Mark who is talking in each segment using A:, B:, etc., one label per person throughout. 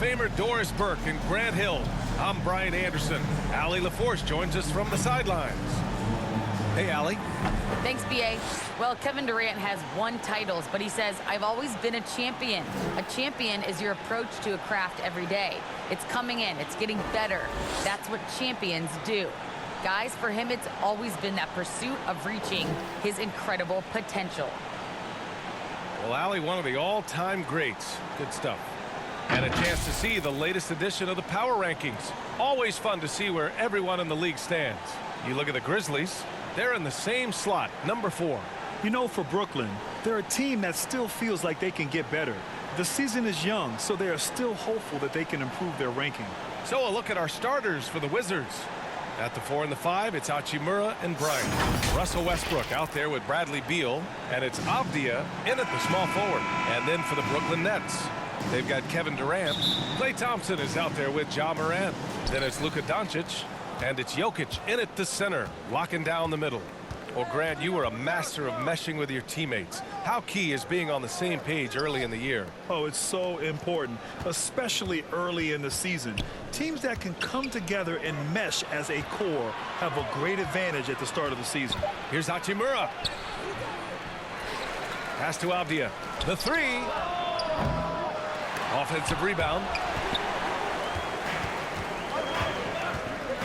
A: Famer Doris Burke and Grant Hill. I'm Brian Anderson. Allie LaForce joins us from the sidelines. Hey, Allie.
B: Thanks, B.A. Well, Kevin Durant has won titles, but he says, I've always been a champion. A champion is your approach to a craft every day. It's coming in. It's getting better. That's what champions do. Guys, for him, it's always been that pursuit of reaching his incredible potential.
A: Well, Allie, one of the all-time greats. Good stuff. And a chance to see the latest edition of the power rankings. Always fun to see where everyone in the league stands. You look at the Grizzlies, they're in the same slot, number 4.
C: You know, for Brooklyn, they're a team that still feels like they can get better. The season is young, so they are still hopeful that they can improve their ranking.
A: So a look at our starters for the Wizards. At the 4 and the 5, it's Hachimura and Bryant. Russell Westbrook out there with Bradley Beal, and it's Avdia in at the small forward. And then for the Brooklyn Nets, they've got Kevin Durant. Klay Thompson is out there with Ja Morant. Then it's Luka Doncic, and it's Jokic in at the center, locking down the middle. Well, Grant, you were a master of meshing with your teammates. How key is being on the same page early in the year?
C: Oh, it's so important, especially early in the season. Teams that can come together and mesh as a core have a great advantage at the start of the season.
A: Here's Hachimura. Pass to Avdia. The 3. Offensive rebound.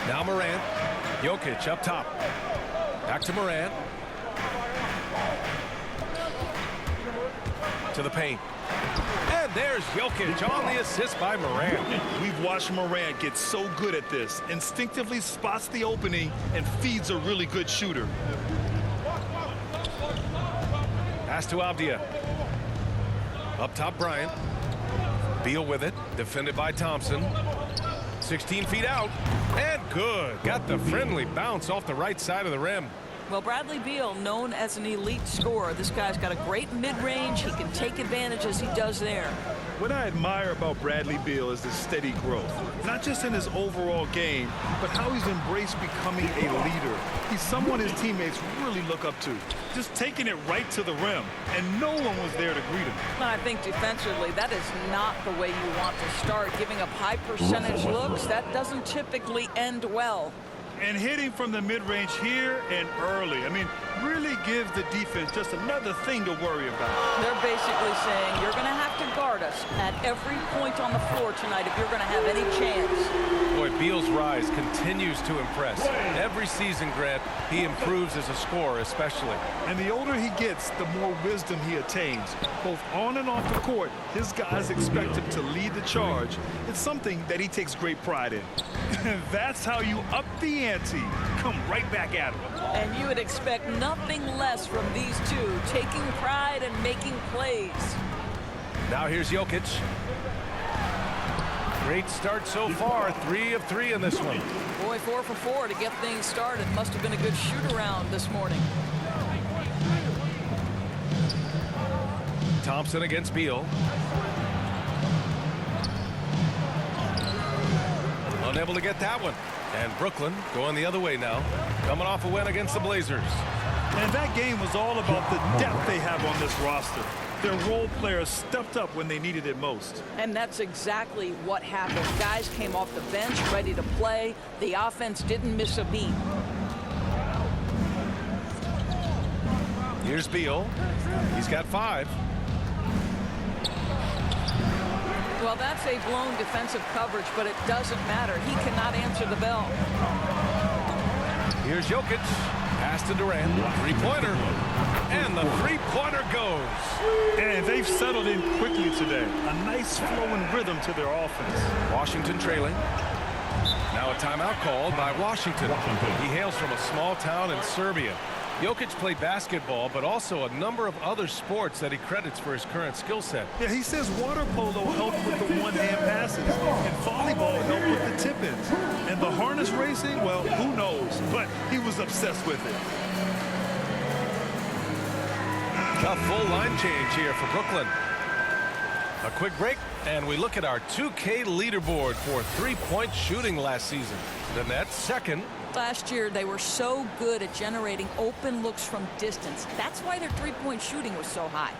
A: Now Morant. Jokic up top. Back to Morant. To the paint. And there's Jokic on the assist by Morant.
C: We've watched Morant get so good at this. Instinctively spots the opening and feeds a really good shooter.
A: Pass to Avdia. Up top, Bryant. Beal with it. Defended by Thompson. 16 feet out. And good. Got the friendly bounce off the right side of the rim.
D: Well, Bradley Beal, known as an elite scorer. This guy's got a great mid-range. He can take advantage as he does there.
C: What I admire about Bradley Beal is his steady growth. Not just in his overall game, but how he's embraced becoming a leader. He's someone his teammates really look up to. Just taking it right to the rim, and no one was there to greet him.
D: And I think defensively, that is not the way you want to start. Giving up high percentage looks, that doesn't typically end well.
C: And hitting from the mid-range here and early. I mean, really gives the defense just another thing to worry about.
D: They're basically saying you're going to have to guard us at every point on the floor tonight if you're going to have any chance.
A: Boy, Beal's rise continues to impress. Every season, Grant, he improves as a scorer especially.
C: And the older he gets, the more wisdom he attains. Both on and off the court, his guys expect him to lead the charge. It's something that he takes great pride in. That's how you up the ante. Come right back at him.
D: And you would expect nothing less from these two, taking pride and making plays.
A: Now here's Jokic. Great start so far. 3 of 3 in this one.
D: Boy, 4 for 4 to get things started. Must have been a good shoot-around this morning.
A: Thompson against Beal. Unable to get that one. And Brooklyn going the other way now. Coming off a win against the Blazers.
C: And that game was all about the depth they have on this roster. Their role players stepped up when they needed it most.
D: And that's exactly what happened. Guys came off the bench ready to play. The offense didn't miss a beat.
A: Here's Beal. He's got 5.
D: Well, that's a blown defensive coverage, but it doesn't matter. He cannot answer the bell.
A: Here's Jokic. Pass to Durant. Three-pointer. And the three-pointer goes.
C: And they've settled in quickly today. A nice flowing rhythm to their offense.
A: Washington trailing. Now a timeout called by Washington. He hails from a small town in Serbia. Jokic played basketball, but also a number of other sports that he credits for his current skill set.
C: Yeah, he says water polo helped with the one-hand passes, and volleyball helped with the tip-ins. And the harness racing, well, who knows? But he was obsessed with it.
A: A full line change here for Brooklyn. A quick break, and we look at our 2K leaderboard for three-point shooting last season. The Nets second.
D: Last year, they were so good at generating open looks from distance. That's why their three-point shooting was so high.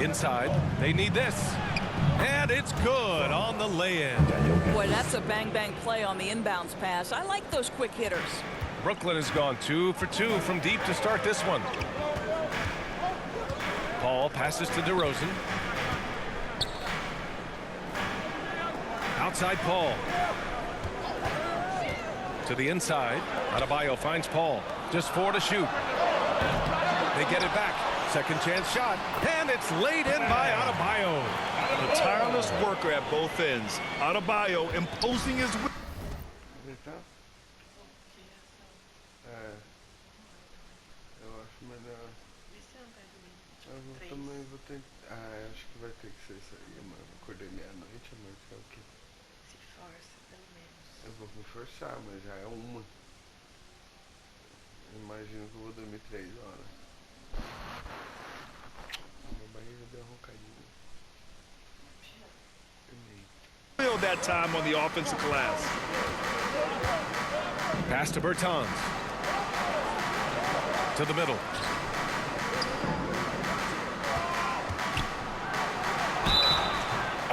A: Inside, they need this. And it's good on the lay-in.
D: Boy, that's a bang-bang play on the inbounds pass. I like those quick hitters.
A: Brooklyn has gone 2 for 2 from deep to start this one. Paul passes to DeRozan. Outside Paul. To the inside. Adebayo finds Paul. Just 4 to shoot. They get it back. Second chance shot. And it's laid in by Adebayo.
C: A tireless worker at both ends. Adebayo imposing his will.
E: Também vou ter. Acho que vai ter que ser isso aí, mano. Acordei meia-noite, amor. Que é o quê? Se força, pelo menos. Eu vou me forçar, mas já é uma. Eu imagino que eu vou dormir 3 horas. Minha barriga deu uma roncadinha.
C: Feel that time on the offensive glass.
A: Pass to Bertans. To the middle.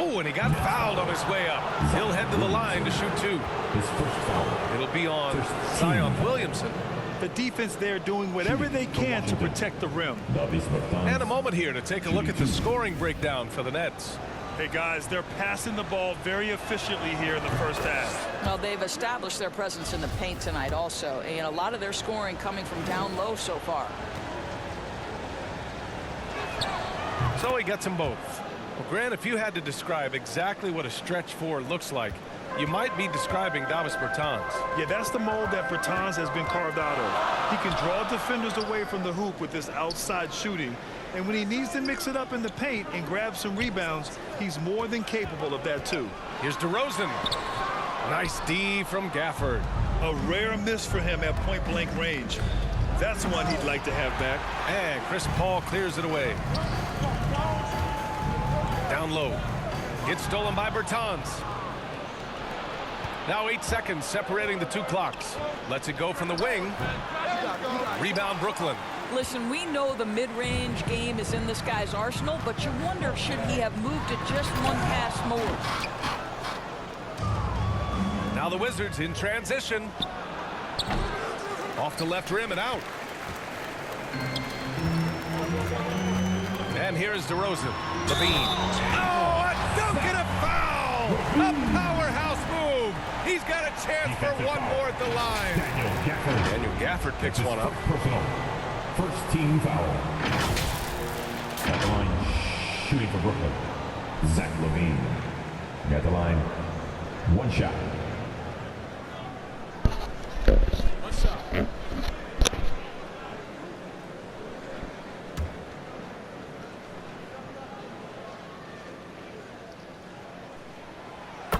A: Oh, and he got fouled on his way up. He'll head to the line to shoot 2.
F: His first foul.
A: It'll be on Zion Williamson.
C: The defense there doing whatever they can to protect the rim.
A: And a moment here to take a look at the scoring breakdown for the Nets.
C: Hey, guys, they're passing the ball very efficiently here in the first half.
D: Well, they've established their presence in the paint tonight also. And a lot of their scoring coming from down low so far.
A: So he gets them both. Well, Grant, if you had to describe exactly what a stretch 4 looks like, you might be describing Davis Bertans.
C: Yeah, that's the mold that Bertans has been carved out of. He can draw defenders away from the hoop with this outside shooting. And when he needs to mix it up in the paint and grab some rebounds, he's more than capable of that too.
A: Here's DeRozan. Nice D from Gafford.
C: A rare miss for him at point-blank range. That's one he'd like to have back.
A: And Chris Paul clears it away. Down low. Gets stolen by Bertans. Now 8 seconds separating the 2 clocks. Lets it go from the wing. Rebound Brooklyn.
D: Listen, we know the mid-range game is in this guy's arsenal, but you wonder, should he have moved it just 1 pass more?
A: Now the Wizards in transition. Off the left rim and out. And here's DeRozan. Levine. Oh, a dunk and a foul! A powerhouse move. He's got a chance for one more at the line. Daniel Gafford picks one up.
F: Personal. First team foul. At the line, shooting for Brooklyn, Zach LaVine. At the line, 1 shot.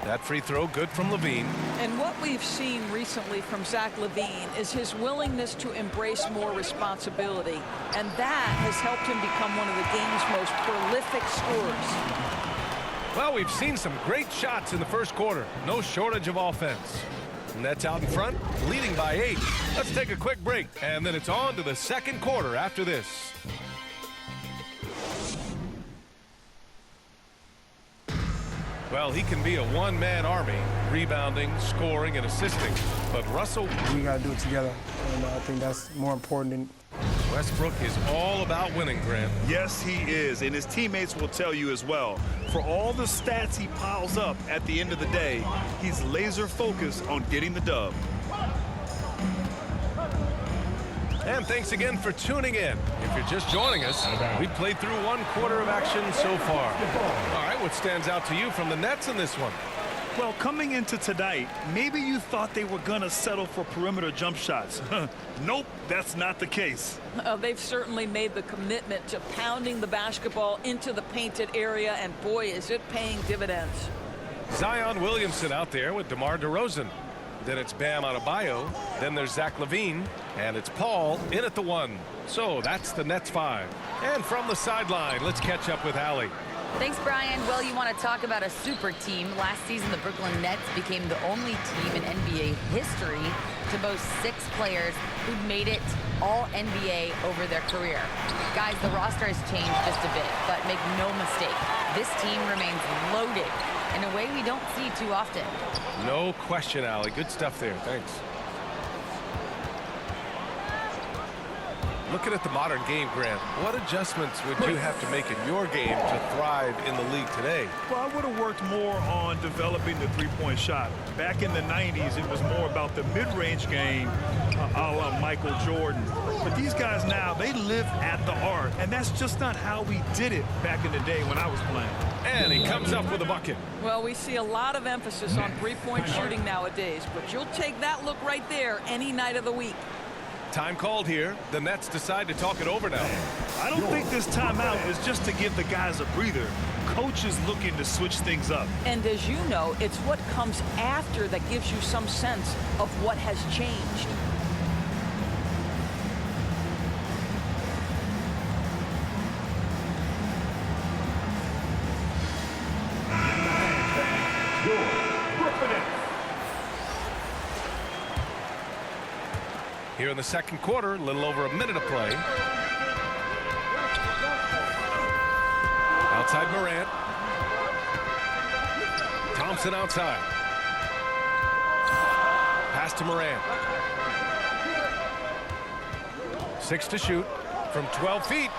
A: That free throw good from LaVine.
D: And what we've seen recently from Zach LaVine is his willingness to embrace more responsibility. And that has helped him become one of the game's most prolific scorers.
A: Well, we've seen some great shots in the first quarter. No shortage of offense. Nets out in front, leading by 8. Let's take a quick break, and then it's on to the second quarter after this. Well, he can be a one-man army, rebounding, scoring, and assisting. But Russell...
G: We got to do it together, and I think that's more important than...
A: Westbrook is all about winning, Grant.
C: Yes, he is, and his teammates will tell you as well. For all the stats he piles up at the end of the day, he's laser focused on getting the dub.
A: And thanks again for tuning in. If you're just joining us, we've played through 1 quarter of action so far. All right, what stands out to you from the Nets in this one?
C: Well, coming into tonight, maybe you thought they were going to settle for perimeter jump shots. Nope, that's not the case.
D: They've certainly made the commitment to pounding the basketball into the painted area, and boy, is it paying dividends.
A: Zion Williamson out there with DeMar DeRozan. Then it's Bam Adebayo. Then there's Zach LaVine. And it's Paul in at the 1. So that's the Nets 5. And from the sideline, let's catch up with Allie.
B: Thanks, Brian. Well, you want to talk about a super team. Last season, the Brooklyn Nets became the only team in NBA history to boast 6 players who'd made it all NBA over their career. Guys, the roster has changed just a bit, but make no mistake. This team remains loaded in a way we don't see too often.
A: No question, Allie. Good stuff there. Thanks. Looking at the modern game, Grant, what adjustments would you have to make in your game to thrive in the league today?
C: Well, I would have worked more on developing the three-point shot. Back in the 90s, it was more about the mid-range game, a la Michael Jordan. But these guys now, they live at the art, and that's just not how we did it back in the day when I was playing.
A: And he comes up with a bucket.
D: Well, we see a lot of emphasis on three-point shooting nowadays, but you'll take that look right there any night of the week.
A: Time called here. The Nets decide to talk it over now.
C: I don't think this timeout is just to give the guys a breather. Coach is looking to switch things up.
D: And as you know, it's what comes after that gives you some sense of what has changed.
A: Here in the second quarter, a little over a minute of play. Outside Morant. Thompson outside. Pass to Morant. 6 to shoot from 12 feet.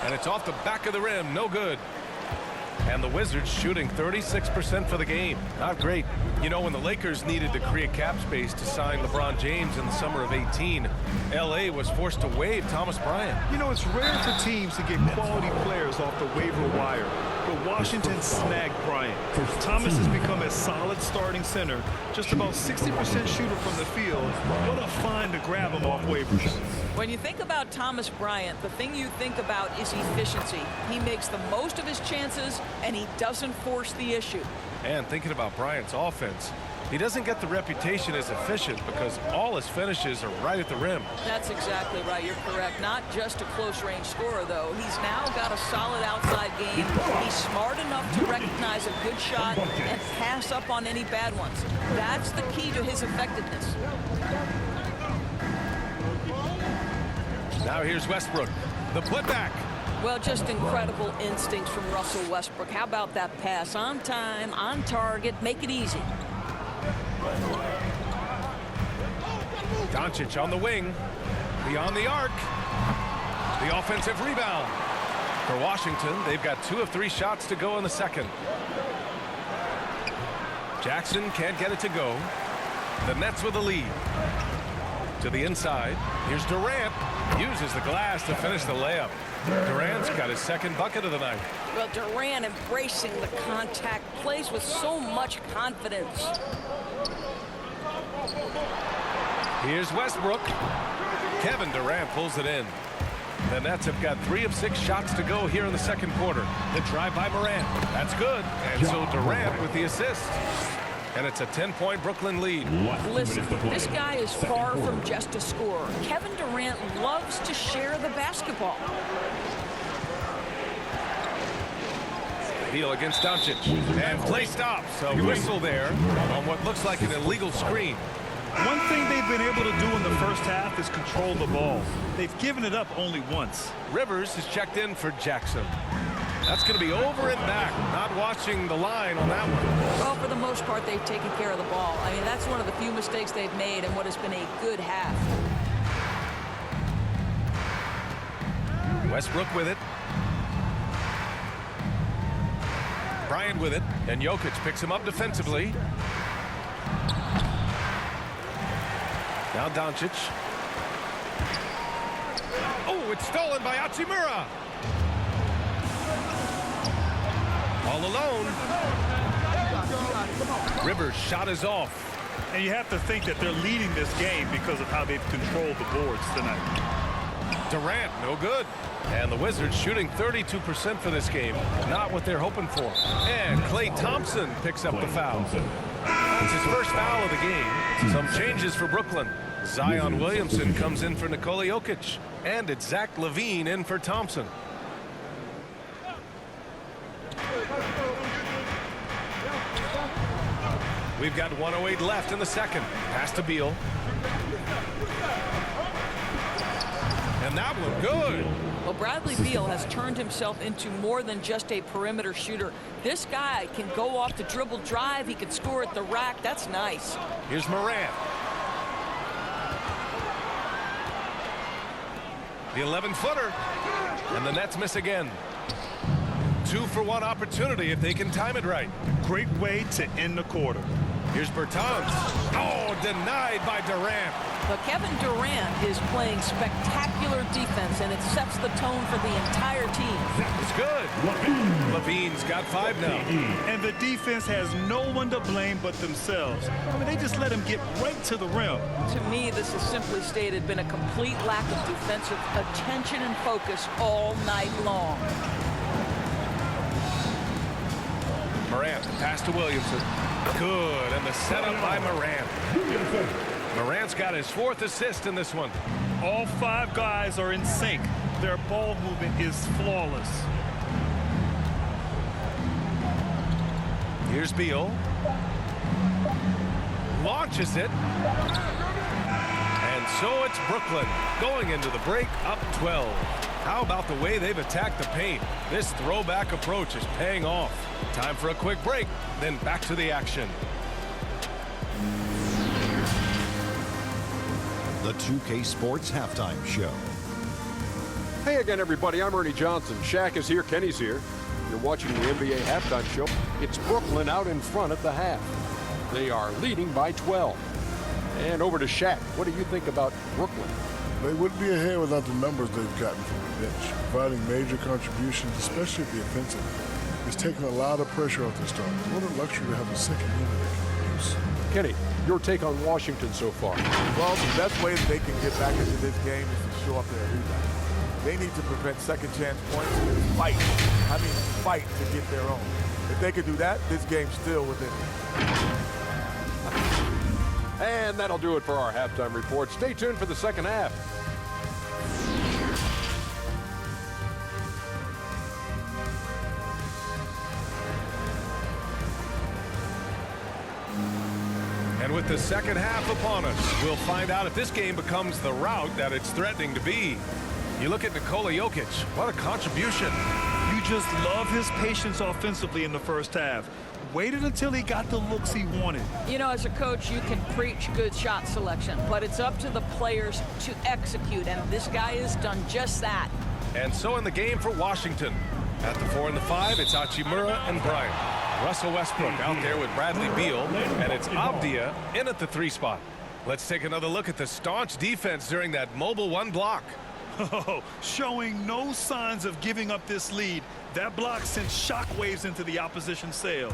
A: And it's off the back of the rim. No good. And the Wizards shooting 36% for the game. Not great. You know, when the Lakers needed to create cap space to sign LeBron James in the summer of 18, L.A. was forced to waive Thomas Bryant.
C: You know, it's rare for teams to get quality players off the waiver wire, but Washington snagged Bryant. Thomas has become a solid starting center, just about 60% shooter from the field. What a find to grab him off waivers.
D: When you think about Thomas Bryant, the thing you think about is efficiency. He makes the most of his chances, and he doesn't force the issue.
A: And thinking about Bryant's offense, he doesn't get the reputation as efficient because all his finishes are right at the rim.
D: That's exactly right. You're correct. Not just a close-range scorer, though. He's now got a solid outside game. He's smart enough to recognize a good shot and pass up on any bad ones. That's the key to his effectiveness.
A: Now here's Westbrook. The putback.
D: Well, just incredible instincts from Russell Westbrook. How about that pass? On time, on target, make it easy.
A: Doncic on the wing. Beyond the arc. The offensive rebound. For Washington, they've got 2 of 3 shots to go in the second. Jackson can't get it to go. The Nets with the lead. To the inside. Here's Durant. Uses the glass to finish the layup. Durant's got his second bucket of the night.
D: Well, Durant embracing the contact, plays with so much confidence.
A: Here's Westbrook. Kevin Durant pulls it in. The Nets have got 3 of 6 shots to go here in the second quarter. The drive by Morant. That's good. And so Durant with the assist. And it's a 10-point Brooklyn lead.
D: Listen, this guy is far from just a scorer. Kevin Durant loves to share the basketball.
A: Beal against Doncic. And play stops. So whistle there on what looks like an illegal screen.
C: One thing they've been able to do in the first half is control the ball. They've given it up only once.
A: Rivers is checked in for Jackson. That's going to be over and back. Not watching the line on that one.
D: Well, for the most part, they've taken care of the ball. I mean, that's one of the few mistakes they've made in what has been a good half.
A: Westbrook with it. Bryant with it. And Jokic picks him up defensively. Now Doncic. Oh, it's stolen by Hachimura. All alone. Rivers' shot is off.
C: And you have to think that they're leading this game because of how they've controlled the boards tonight.
A: Durant, no good. And the Wizards shooting 32% for this game. Not what they're hoping for. And Klay Thompson picks up the foul. It's his first foul of the game. Some changes for Brooklyn. Zion Williamson comes in for Nikola Jokic. And it's Zach LaVine in for Thompson. We've got 1:08 left in the second. Pass to Beal. and that one good.
D: Well, Bradley Beal has turned himself into more than just a perimeter shooter. This guy can go off the dribble drive. He can score at the rack. That's nice.
A: Here's Morant. The 11-footer. And the Nets miss again. 2-for-1 opportunity if they can time it right.
C: Great way to end the quarter.
A: Here's Bertans. Oh, denied by Durant.
D: But Kevin Durant is playing spectacular defense, and it sets the tone for the entire team.
A: It's good. Levine's got 5 now.
C: And the defense has no one to blame but themselves. I mean, they just let him get right to the rim.
D: To me, this has simply stated been a complete lack of defensive attention and focus all night long.
A: Morant, pass to Williamson. Good, and the setup by Morant. Morant's got his 4th assist in this one.
C: All 5 guys are in sync. Their ball movement is flawless.
A: Here's Beal. Launches it. And so it's Brooklyn going into the break up 12. How about the way they've attacked the paint? This throwback approach is paying off. Time for a quick break, then back to the action.
H: The 2K Sports Halftime Show.
I: Hey again, everybody. I'm Ernie Johnson. Shaq is here. Kenny's here. You're watching the NBA Halftime Show. It's Brooklyn out in front at the half. They are leading by 12. And over to Shaq. What do you think about Brooklyn?
J: They wouldn't be ahead without the numbers they've gotten from the bench, providing major contributions, especially at the offensive. It's taken a lot of pressure off the starters. What a luxury to have a second unit that can produce.
I: Kenny, your take on Washington so far?
K: Well, the best way that they can get back into this game is to show up their rebound. They need to prevent second chance points and fight. I mean, fight to get their own. If they could do that, this game's still within them.
I: And that'll do it for our halftime report. Stay tuned for the second half.
A: And with the second half upon us, we'll find out if this game becomes the rout that it's threatening to be. You look at Nikola Jokic, what a contribution.
C: You just love his patience offensively in the first half. Waited until he got the looks he wanted.
D: You know, as a coach, you can preach good shot selection, but it's up to the players to execute, and this guy has done just that.
A: And so in the game for Washington. At the 4 and the 5, it's Hachimura and Bryant. Russell Westbrook out there with Bradley Beal, and it's Avdia in at the 3 spot. Let's take another look at the staunch defense during that mobile 1 block.
C: Oh, showing no signs of giving up this lead. That block sent shockwaves into the opposition sails.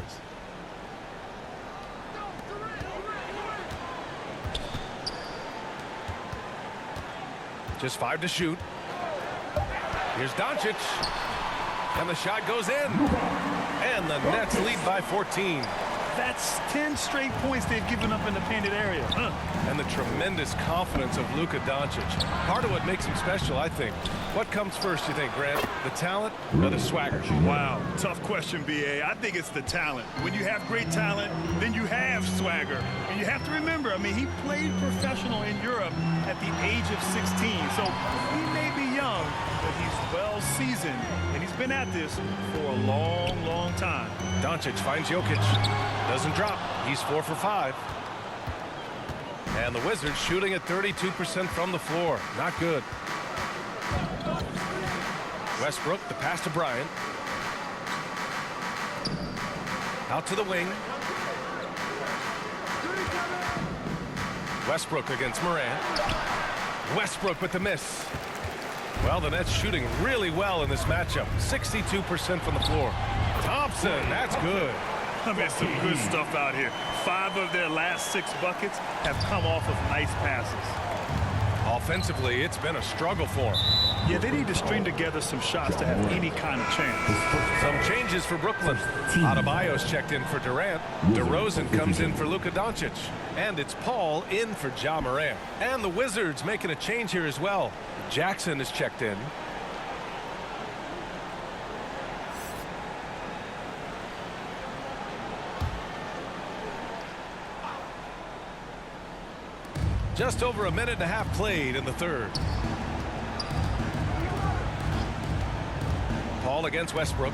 A: Just 5 to shoot. Here's Doncic. And the shot goes in. And the Nets lead by 14.
C: That's 10 straight points they've given up in the painted area.
A: And the tremendous confidence of Luka Doncic. Part of what makes him special, I think. What comes first, you think, Grant? The talent or the swagger?
C: Wow, tough question, B.A. I think it's the talent. When you have great talent, then you have swagger. And you have to remember, I mean, he played professional in Europe at the age of 16. So he may be young, but he's well seasoned. And he's been at this for a long, long time.
A: Doncic finds Jokic. Doesn't drop. He's 4 for 5. And the Wizards shooting at 32% from the floor. Not good. Westbrook, the pass to Bryant. Out to the wing. Westbrook against Morant. Westbrook with the miss. Well, the Nets shooting really well in this matchup. 62% from the floor. Thompson, that's good.
C: I mean, some good stuff out here. 5 of their last 6 buckets have come off of nice passes.
A: Offensively, it's been a struggle for them.
C: Yeah, they need to string together some shots to have any kind of chance.
A: Some changes for Brooklyn. Adebayo's checked in for Durant. DeRozan comes in for Luka Doncic. And it's Paul in for Ja Morant. And the Wizards making a change here as well. Jackson is checked in. Just over a minute and a half played in the third. ball against Westbrook.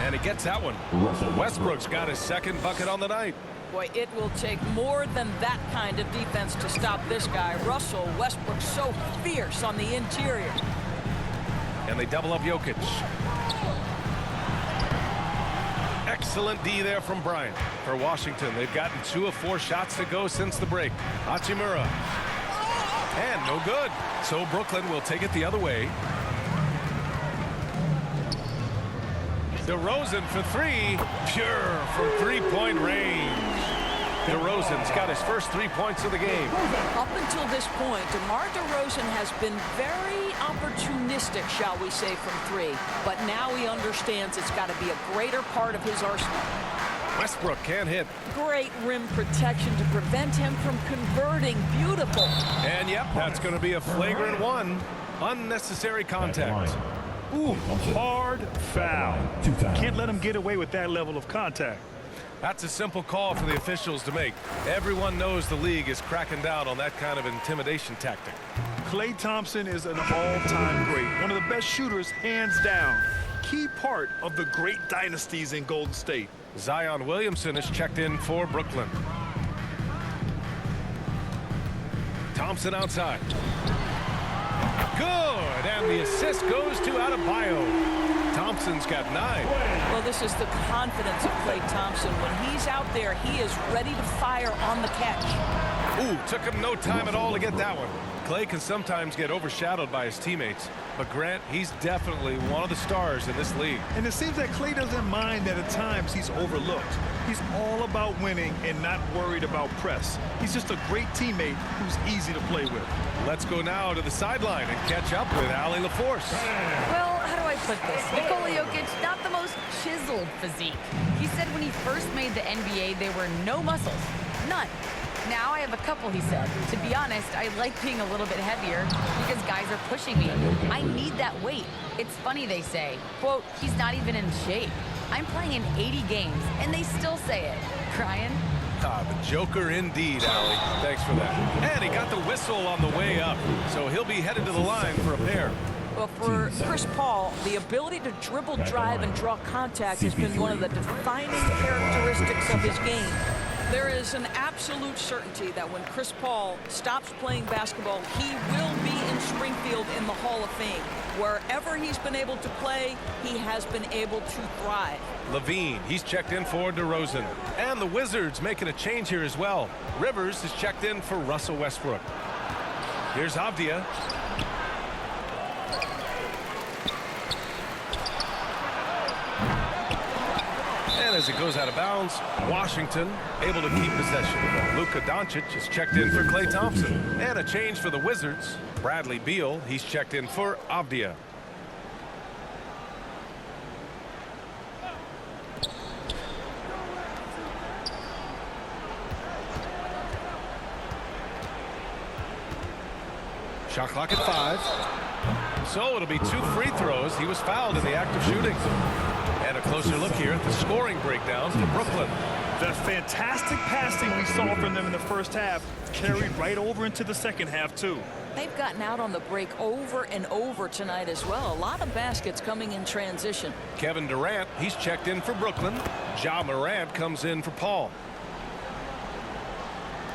A: And he gets that one. Westbrook's got his second bucket on the night.
D: Boy, it will take more than that kind of defense to stop this guy. Russell Westbrook so fierce on the interior.
A: And they double up Jokic. Excellent D there from Bryant. For Washington, they've gotten 2 of 4 shots to go since the break. Hachimura. And no good. So Brooklyn will take it the other way. DeRozan for 3. Pure from 3-point range. DeRozan's got his first 3 points of the game.
D: Up until this point, DeMar DeRozan has been very opportunistic, shall we say, from 3. But now he understands it's got to be a greater part of his arsenal.
A: Westbrook can't hit.
D: Great rim protection to prevent him from converting. Beautiful.
A: And yep, that's going to be a flagrant 1. Unnecessary contact.
C: Ooh, hard foul. Can't let him get away with that level of contact.
A: That's a simple call for the officials to make. Everyone knows the league is cracking down on that kind of intimidation tactic.
C: Klay Thompson is an all-time great. One of the best shooters, hands down. Key part of the great dynasties in Golden State.
A: Zion Williamson is checked in for Brooklyn. Thompson outside. Good, and the assist goes to Adebayo. Thompson's got 9.
D: Well, this is the confidence of Klay Thompson. When he's out there, he is ready to fire on the catch.
A: Ooh, took him no time at all to get that one. Klay can sometimes get overshadowed by his teammates, but Grant, he's definitely one of the stars in this league.
C: And it seems that Klay doesn't mind that at times he's overlooked. He's all about winning and not worried about press. He's just a great teammate who's easy to play with.
A: Let's go now to the sideline and catch up with Allie LaForce.
B: Well, how do I put this? Nikola Jokic, not the most chiseled physique. He said when he first made the NBA, there were no muscles. None. Now I have a couple, he said. To be honest, I like being a little bit heavier because guys are pushing me. I need that weight. It's funny they say, quote, he's not even in shape. I'm playing in 80 games, and they still say it. Crying?
A: Ah, the Joker indeed, Allie. Thanks for that. And he got the whistle on the way up, so he'll be headed to the line for a pair.
D: Well, for Chris Paul, the ability to dribble, drive, and draw contact has been one of the defining characteristics of his game. There is an absolute certainty that when Chris Paul stops playing basketball, he will be in Springfield in the Hall of Fame. Wherever he's been able to play, he has been able to thrive.
A: Levine, he's checked in for DeRozan. And the Wizards making a change here as well. Rivers is checked in for Russell Westbrook. Here's Avdia. And as it goes out of bounds, Washington able to keep possession. Luka Doncic is checked in for Klay Thompson. And a change for the Wizards. Bradley Beal, he's checked in for Avdia. Shot clock at 5. So it'll be 2 free throws. He was fouled in the act of shooting. And a closer look here at the scoring breakdown for Brooklyn.
C: The fantastic passing we saw from them in the first half carried right over into the second half, too.
D: They've gotten out on the break over and over tonight as well. A lot of baskets coming in transition.
A: Kevin Durant, he's checked in for Brooklyn. Ja Morant comes in for Paul.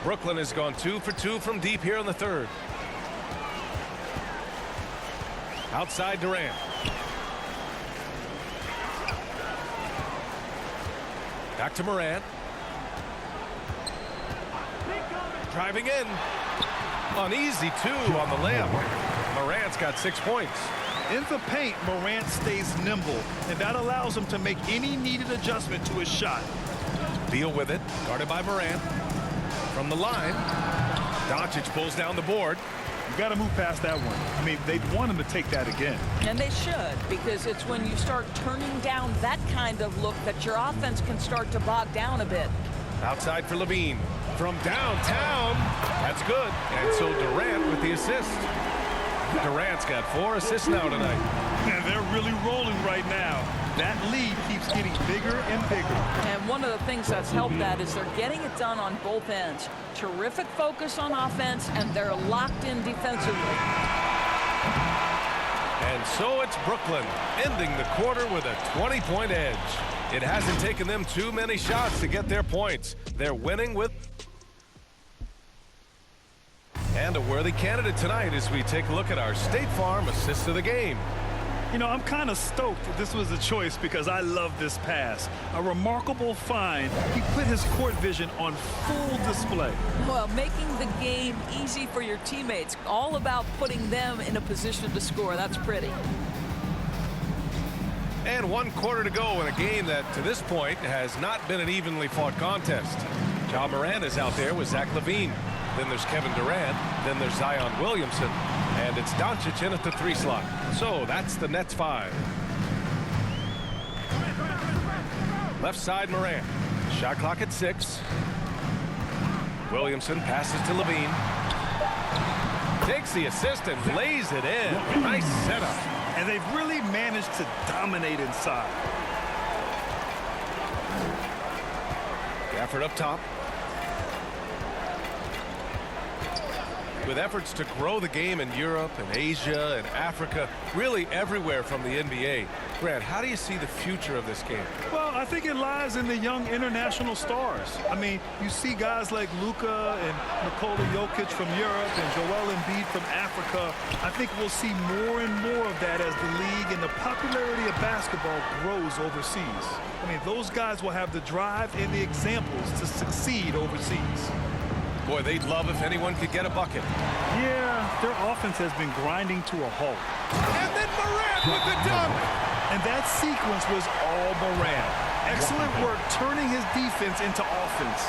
A: Brooklyn has gone 2 for 2 from deep here in the third. Outside Durant. Back to Morant. Driving in. Uneasy 2 on the layup. Morant's got 6 points.
C: In the paint, Morant stays nimble, and that allows him to make any needed adjustment to his shot.
A: Beal with it, guarded by Morant. From the line, Doncic pulls down the board.
C: You got to move past that one. I mean, they'd want him to take that again.
D: And they should, because it's when you start turning down that kind of look that your offense can start to bog down a bit.
A: Outside for Levine. From downtown. That's good. And so Durant with the assist. Durant's got 4 assists now tonight.
C: And they're really rolling right now. That lead keeps getting bigger and bigger.
D: And one of the things that's helped that is they're getting it done on both ends. Terrific focus on offense, and they're locked in defensively.
A: And so it's Brooklyn ending the quarter with a 20-point edge. It hasn't taken them too many shots to get their points. They're winning with... And a worthy candidate tonight as we take a look at our State Farm assist of the game.
C: You know, I'm kind of stoked that this was a choice because I love this pass. A remarkable find. He put his court vision on full display.
D: Well, making the game easy for your teammates. All about putting them in a position to score. That's pretty.
A: And 1 quarter to go in a game that, to this point, has not been an evenly fought contest. Ja Morant is out there with Zach LaVine. Then there's Kevin Durant. Then there's Zion Williamson. And it's Doncic in at the 3 slot. So that's the Nets 5. Left side Morant. Shot clock at 6. Williamson passes to LaVine. Takes the assist and lays it in. Nice setup.
C: And they've really managed to dominate inside.
A: Gafford up top. With efforts to grow the game in Europe and Asia and Africa, really everywhere from the NBA. Grant, how do you see the future of this game?
C: Well, I think it lies in the young international stars. I mean, you see guys like Luka and Nikola Jokic from Europe and Joel Embiid from Africa. I think we'll see more and more of that as the league and the popularity of basketball grows overseas. I mean, those guys will have the drive and the examples to succeed overseas.
A: Boy, they'd love if anyone could get a bucket.
C: Yeah, their offense has been grinding to a halt.
A: And then Morant with the dunk.
C: And that sequence was all Morant. Excellent work turning his defense into offense.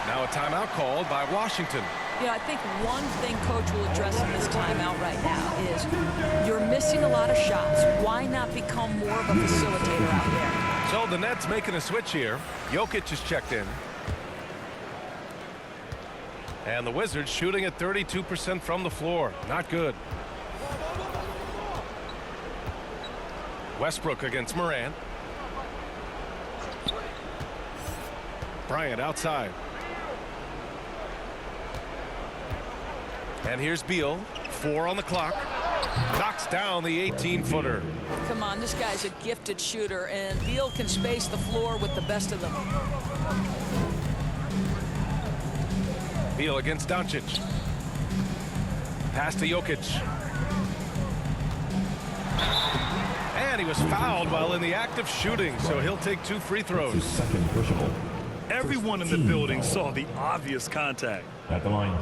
A: Now a timeout called by Washington.
D: You know, I think one thing Coach will address in this timeout right now is you're missing a lot of shots. Why not become more of a facilitator out there?
A: So the Nets making a switch here. Jokic is checked in. And the Wizards shooting at 32% from the floor. Not good. Westbrook against Morant. Bryant outside. And here's Beal. 4 on the clock. Knocks down the 18-footer.
D: Come on, this guy's a gifted shooter, and Beal can space the floor with the best of them.
A: Beal against Doncic. Pass to Jokic. And he was fouled while in the act of shooting, so he'll take 2 free throws.
C: Everyone in the building saw the obvious contact.
F: At the line,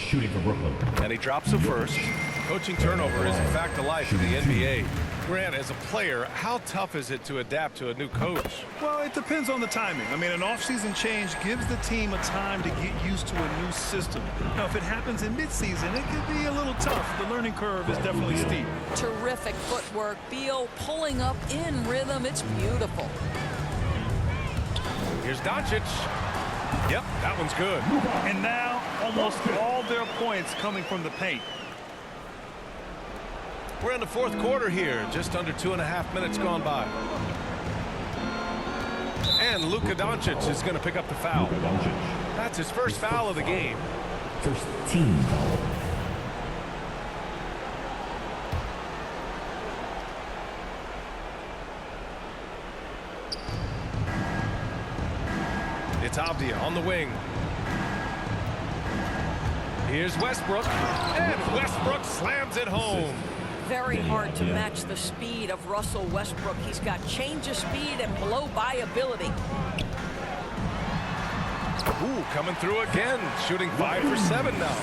F: shooting for Brooklyn.
A: And he drops the first. Coaching turnover is a fact of life in the NBA. Grant, as a player, how tough is it to adapt to a new coach?
C: Well, it depends on the timing. I mean, an offseason change gives the team a time to get used to a new system. Now, if it happens in midseason, it could be a little tough. The learning curve is definitely steep.
D: Terrific footwork. Beal pulling up in rhythm. It's beautiful.
A: Here's Doncic. Yep, that one's good.
C: And now, almost all their points coming from the paint.
A: We're in the 4th quarter here, just under 2.5 minutes gone by. And Luka Doncic is going to pick up the foul. That's his first foul of the game.
F: First team foul.
A: It's Avdia on the wing. Here's Westbrook, and Westbrook slams it home.
D: Very hard to match the speed of Russell Westbrook. He's got change of speed and blow-by ability.
A: Ooh, coming through again, shooting 5 for 7 now.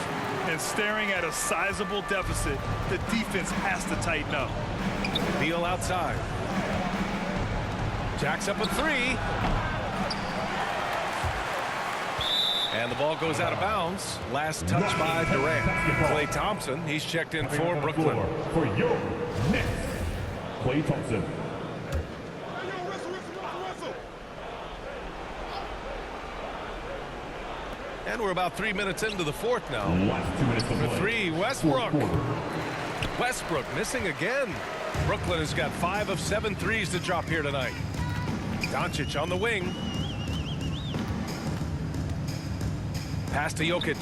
C: And staring at a sizable deficit, the defense has to tighten up.
A: Beal outside. Jacks up a 3. And the ball goes out of bounds. Last touch by Durant. Klay Thompson, he's checked in for Brooklyn.
F: For your Nets, Klay Thompson.
A: And we're about 3 minutes into the 4th now.
F: Last 2 minutes of
A: For
F: play.
A: 3, Westbrook. Westbrook missing again. Brooklyn has got 5 of 7 threes to drop here tonight. Doncic on the wing. Pass to Jokic.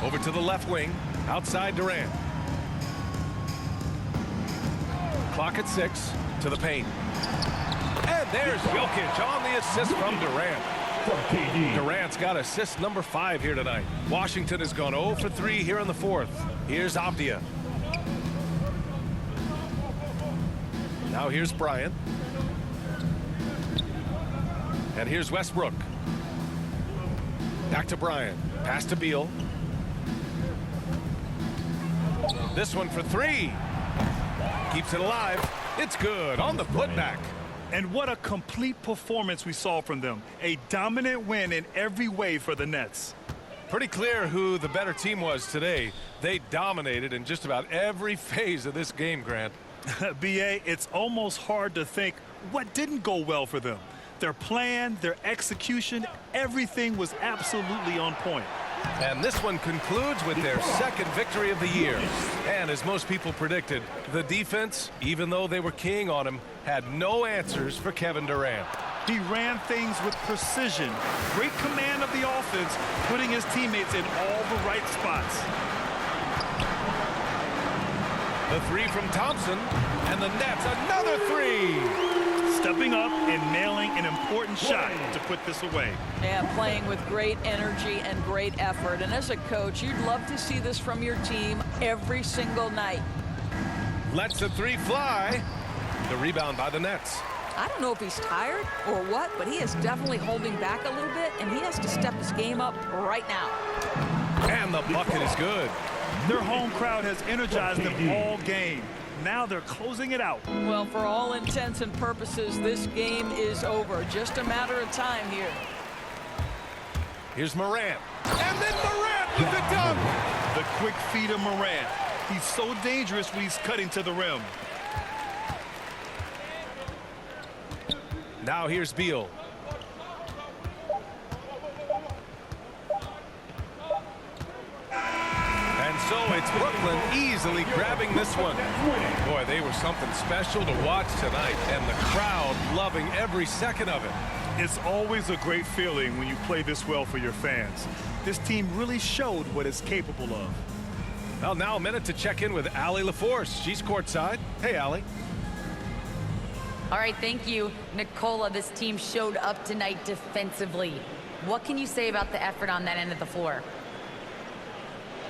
A: Over to the left wing. Outside Durant. Clock at 6 to the paint. And there's Jokic on the assist from Durant. Durant's got assist number 5 here tonight. Washington has gone 0 for 3 here in the 4th. Here's Avdia. Now here's Bryant. And here's Westbrook. Back to Bryant. Pass to Beal. This one for 3. Keeps it alive. It's good on the putback.
C: And what a complete performance we saw from them. A dominant win in every way for the Nets.
A: Pretty clear who the better team was today. They dominated in just about every phase of this game, Grant.
C: B.A., it's almost hard to think what didn't go well for them. Their plan, their execution, everything was absolutely on point.
A: And this one concludes with their second victory of the year. And as most people predicted, the defense, even though they were keying on him, had no answers for Kevin Durant.
C: He ran things with precision, great command of the offense, putting his teammates in all the right spots.
A: The 3 from Thompson, and the Nets another 3.
C: Stepping up and nailing an important shot to put this away.
D: Yeah, playing with great energy and great effort. And as a coach, you'd love to see this from your team every single night.
A: Lets the 3 fly. The rebound by the Nets.
D: I don't know if he's tired or what, but he is definitely holding back a little bit, and he has to step his game up right now.
A: And the bucket is good.
C: Their home crowd has energized them all game. Now they're closing it out.
D: Well, for all intents and purposes, this game is over. Just a matter of time here.
A: Here's Morant. And then Morant with the dunk.
C: The quick feed of Morant. He's so dangerous when he's cutting to the rim.
A: Now here's Beal. And so it's Brooklyn easily grabbing this one. Boy, they were something special to watch tonight, and the crowd loving every second of it.
C: It's always a great feeling when you play this well for your fans. This team really showed what it's capable of.
A: Well, now a minute to check in with Allie LaForce. She's courtside. Hey, Allie.
B: All right, thank you, Nicola. This team showed up tonight defensively. What can you say about the effort on that end of the floor?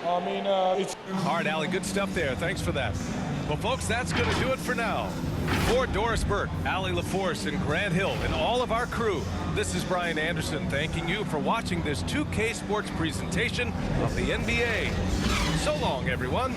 A: It's all right, Allie, good stuff there. Thanks for that. Well, folks, that's going to do it for now. For Doris Burke, Allie LaForce, and Grant Hill, and all of our crew, this is Brian Anderson thanking you for watching this 2K Sports presentation of the NBA. So long, everyone.